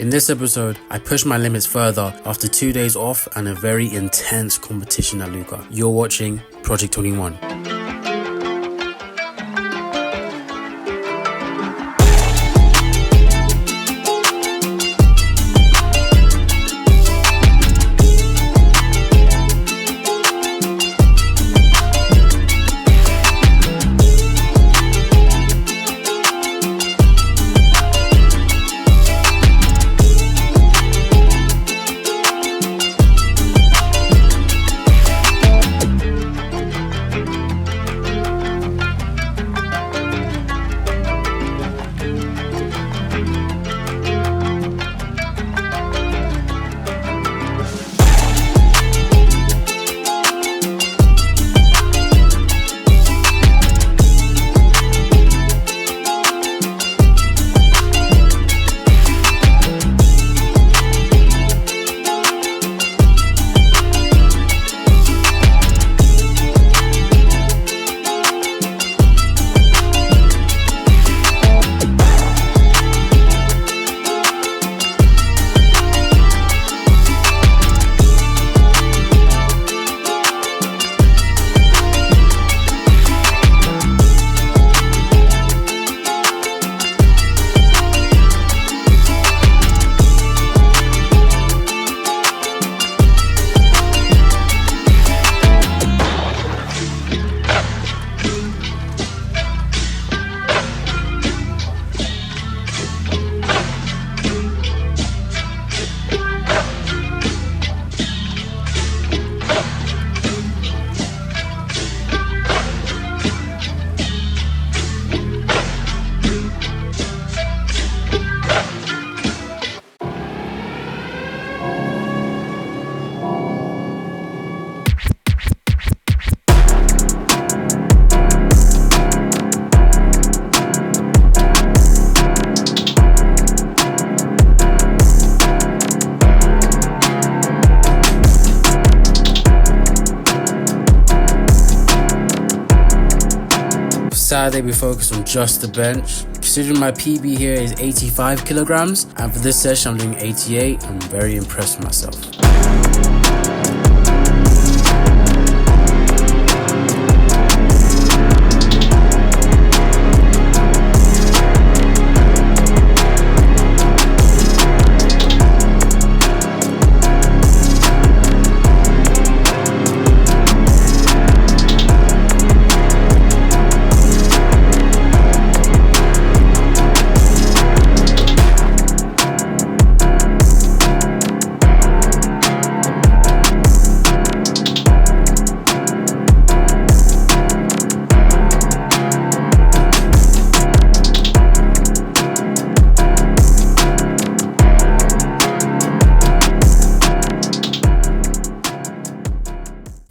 In this episode, I pushed my limits further after 2 days off and a very intense competition at LUCA. You're watching Project 21. Saturday we focus on just the bench. Considering my PB here is 85 kilograms, and for this session I'm doing 88, I'm very impressed with myself.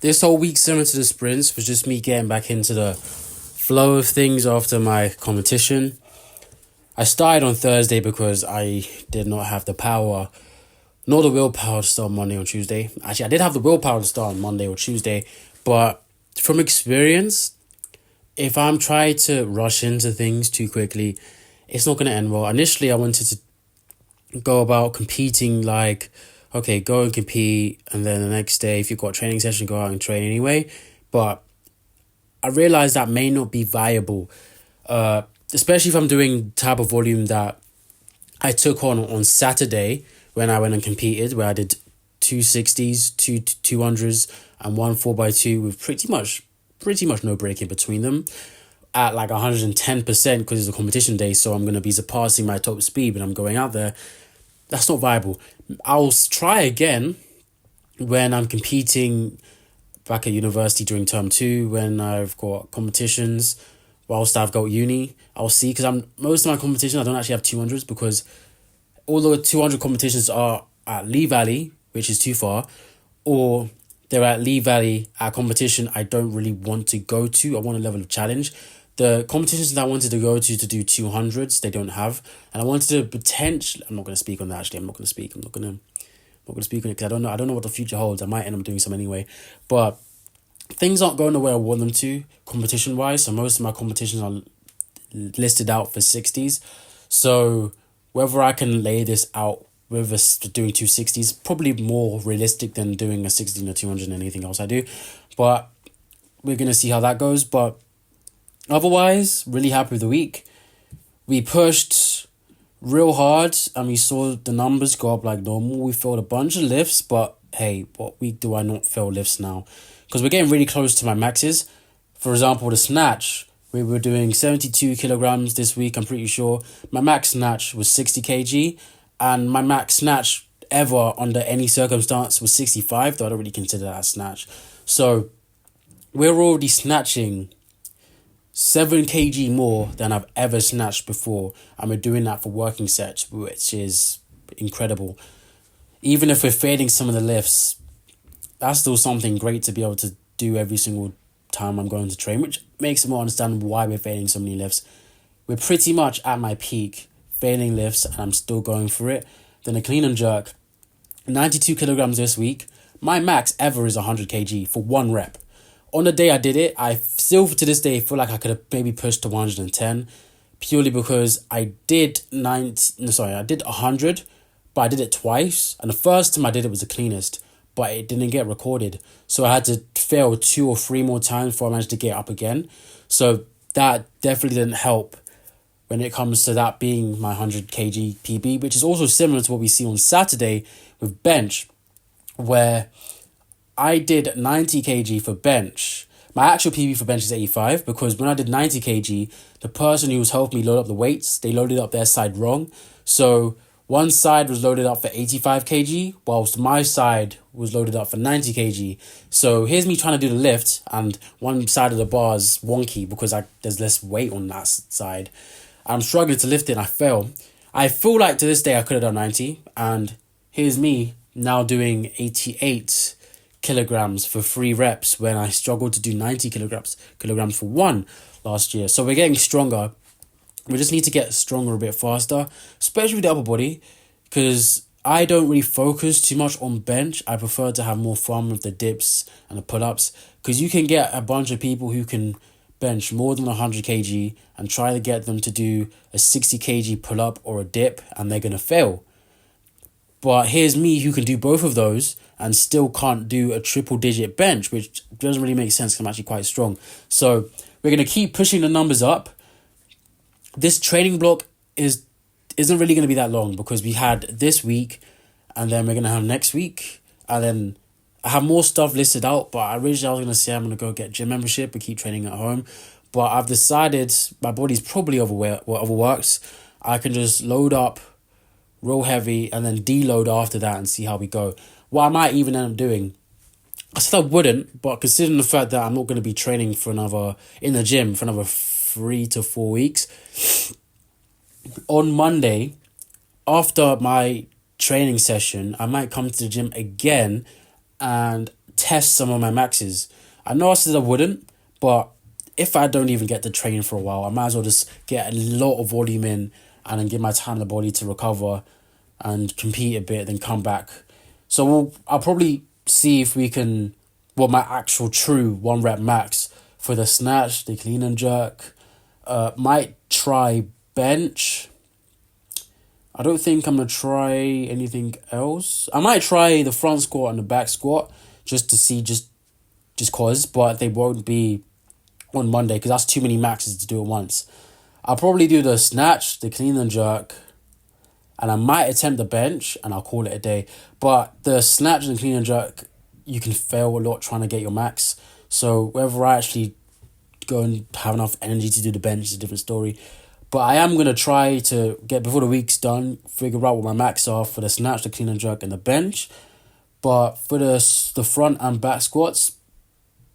This whole week, similar to the sprints, was just me getting back into the flow of things after my competition. I started on Thursday because I did not have the power, nor the willpower to start Monday or Tuesday. Actually, I did have the willpower to start on Monday or Tuesday, but from experience, if I'm trying to rush into things too quickly, it's not going to end well. Initially, I wanted to go about competing like, okay, go and compete, and then the next day, if you've got a training session, go out and train anyway. But I realized that may not be viable, especially if I'm doing the type of volume that I took on Saturday when I went and competed, where I did 260s, 200s, and one 4x2 with pretty much no break in between them at like 110% because it's a competition day, so I'm going to be surpassing my top speed when I'm going out there. That's not viable. I'll try again when I'm competing back at university during term 2, when I've got competitions whilst I've got uni. I'll see, because most of my competitions I don't actually have 200s, because all the 200 competitions are at Lee Valley, which is too far, or they're at Lee Valley at a competition I don't really want to go to. I want a level of challenge. The competitions that I wanted to go to do 200s, they don't have. And I wanted to potentially, I'm not going to speak on that actually. I'm not going to speak on it because I don't know what the future holds. I might end up doing some anyway. But things aren't going the way I want them to competition wise. So most of my competitions are listed out for 60s. So whether I can lay this out with us doing 260s. Probably more realistic than doing a 16 or 200 and anything else I do. But we're going to see how that goes. But otherwise, really happy with the week. We pushed real hard and we saw the numbers go up like normal. We failed a bunch of lifts, but hey, what week do I not fail lifts now? Because we're getting really close to my maxes. For example, the snatch, we were doing 72 kilograms this week, I'm pretty sure. My max snatch was 60 kg, and my max snatch ever under any circumstance was 65, though I don't really consider that a snatch. So we're already snatching 7 kg more than I've ever snatched before, and we're doing that for working sets, which is incredible. Even if we're failing some of the lifts, that's still something great to be able to do every single time I'm going to train, which makes it more understandable why we're failing so many lifts. We're pretty much at my peak, failing lifts, and I'm still going for it. Then a clean and jerk, 92 kilograms this week. My max ever is 100 kg for one rep. On the day I did it, I still to this day feel like I could have maybe pushed to 110, purely because I did 100, but I did it twice, and the first time I did it was the cleanest, but it didn't get recorded. So I had to fail 2 or 3 more times before I managed to get up again. So that definitely didn't help when it comes to that being my 100 kg PB, which is also similar to what we see on Saturday with bench, where I did 90 kg for bench. My actual PB for bench is 85, because when I did 90 kg, the person who was helping me load up the weights, they loaded up their side wrong. So one side was loaded up for 85 kg, whilst my side was loaded up for 90 kg. So here's me trying to do the lift, and one side of the bar is wonky because there's less weight on that side. I'm struggling to lift it and I fail. I feel like to this day I could have done 90, and here's me now doing 88 kilograms for 3 reps when I struggled to do 90 kilograms for 1 last year. So we're getting stronger. We just need to get stronger a bit faster, especially with the upper body, because I don't really focus too much on bench. I prefer to have more fun with the dips and the pull-ups, because you can get a bunch of people who can bench more than 100 kg and try to get them to do a 60 kg pull-up or a dip, and they're going to fail. But here's me who can do both of those and still can't do a triple-digit bench, which doesn't really make sense because I'm actually quite strong. So we're going to keep pushing the numbers up. This training block isn't really going to be that long, because we had this week and then we're going to have next week, and then I have more stuff listed out. But originally I was going to say I'm going to go get gym membership and keep training at home, but I've decided my body's probably overworked. I can just load up real heavy and then deload after that and see how we go. What I might even end up doing, I said I wouldn't, but considering the fact that I'm not going to be training in the gym for another 3 to 4 weeks, on Monday, after my training session, I might come to the gym again and test some of my maxes. I know I said I wouldn't, but if I don't even get to train for a while, I might as well just get a lot of volume in and then give my time and the body to recover and compete a bit, then come back. So I'll probably see if we can, my actual true 1 rep max for the snatch, the clean and jerk. Might try bench. I don't think I'm going to try anything else. I might try the front squat and the back squat just to see, just cause, but they won't be on Monday because that's too many maxes to do at once. I'll probably do the snatch, the clean and jerk, and I might attempt the bench and I'll call it a day. But the snatch and the clean and jerk, you can fail a lot trying to get your max. So whether I actually go and have enough energy to do the bench is a different story. But I am going to try to get, before the week's done, figure out what my max are for the snatch, the clean and jerk, and the bench. But for the front and back squats,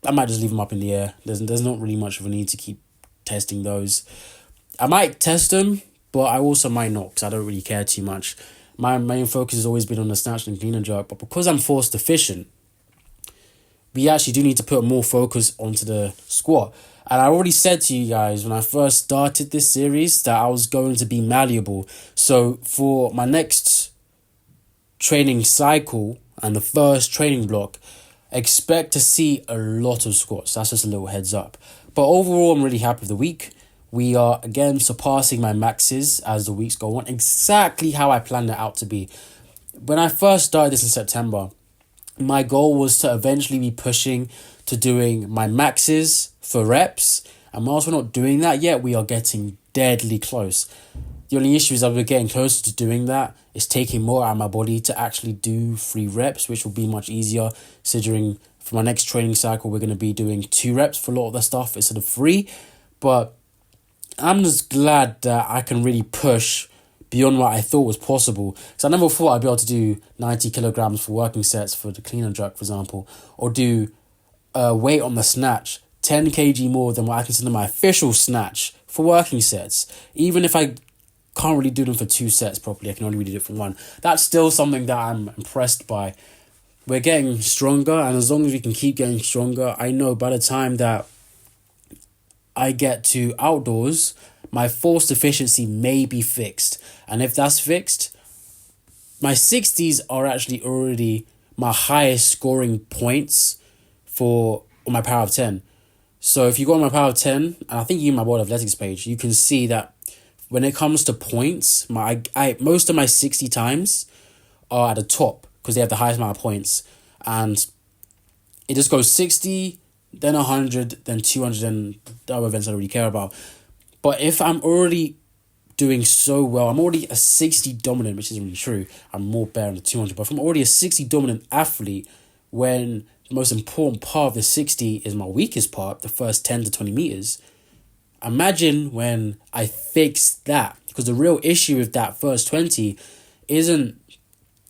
I might just leave them up in the air. There's not really much of a need to keep testing those. I might test them, but I also might not, because I don't really care too much. My main focus has always been on the snatch and clean and jerk, but because I'm force deficient, we actually do need to put more focus onto the squat. And I already said to you guys when I first started this series that I was going to be malleable. So for my next training cycle and the first training block, expect to see a lot of squats. That's just a little heads up. But overall, I'm really happy with the week. We are, again, surpassing my maxes as the weeks go on. Exactly how I planned it out to be. when I first started this in September, my goal was to eventually be pushing to doing my maxes for reps. And whilst we're not doing that yet, we are getting deadly close. The only issue is that we're getting closer to doing that. It's taking more out of my body to actually do 3 reps, which will be much easier considering for my next training cycle, we're going to be doing 2 reps for a lot of the stuff instead of 3. But I'm just glad that I can really push beyond what I thought was possible. Because I never thought I'd be able to do 90 kilograms for working sets for the clean and jerk, for example, or do weight on the snatch 10 kg more than what I consider my official snatch for working sets. Even if I can't really do them for 2 sets properly, I can only really do it for 1. That's still something that I'm impressed by. We're getting stronger, and as long as we can keep getting stronger, I know by the time that I get to outdoors, my force deficiency may be fixed. And if that's fixed, my 60s are actually already my highest scoring points on my power of 10. So if you go on my power of 10, and I think you in my World Athletics page, you can see that when it comes to points, most of my 60 times are at the top because they have the highest amount of points. And it just goes 60, then 100, then 200, and the other events I don't really care about. But if I'm already doing so well, I'm already a 60 dominant, which isn't really true. I'm more better than the 200. But if I'm already a 60 dominant athlete, when the most important part of the 60 is my weakest part, the first 10 to 20 meters, imagine when I fix that. Because the real issue with that first 20 isn't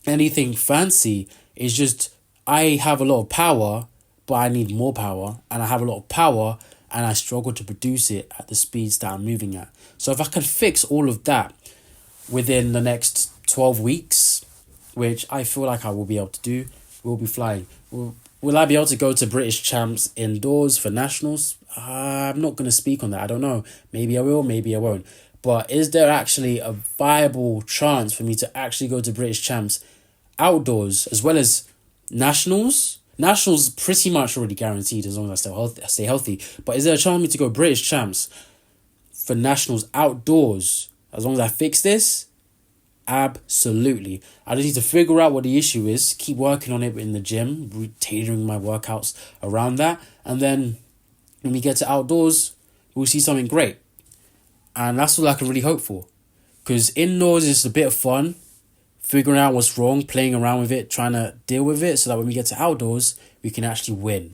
anything fancy. It's just I have a lot of power, but I need more power. And I have a lot of power, and I struggle to produce it at the speeds that I'm moving at. So if I can fix all of that within the next 12 weeks, which I feel like I will be able to do, we'll be flying. Will I be able to go to British champs indoors for nationals? I'm not going to speak on that. I don't know. Maybe I will, maybe I won't. But is there actually a viable chance for me to actually go to British champs outdoors as well as nationals? Nationals pretty much already guaranteed as long as I stay healthy. But is there a chance for me to go British champs for nationals outdoors as long as I fix this? Absolutely. I just need to figure out what the issue is, keep working on it in the gym, tailoring my workouts around that, and then when we get to outdoors, we'll see something great. And that's all I can really hope for. Because indoors is a bit of fun, figuring out what's wrong, playing around with it, trying to deal with it, so that when we get to outdoors, we can actually win.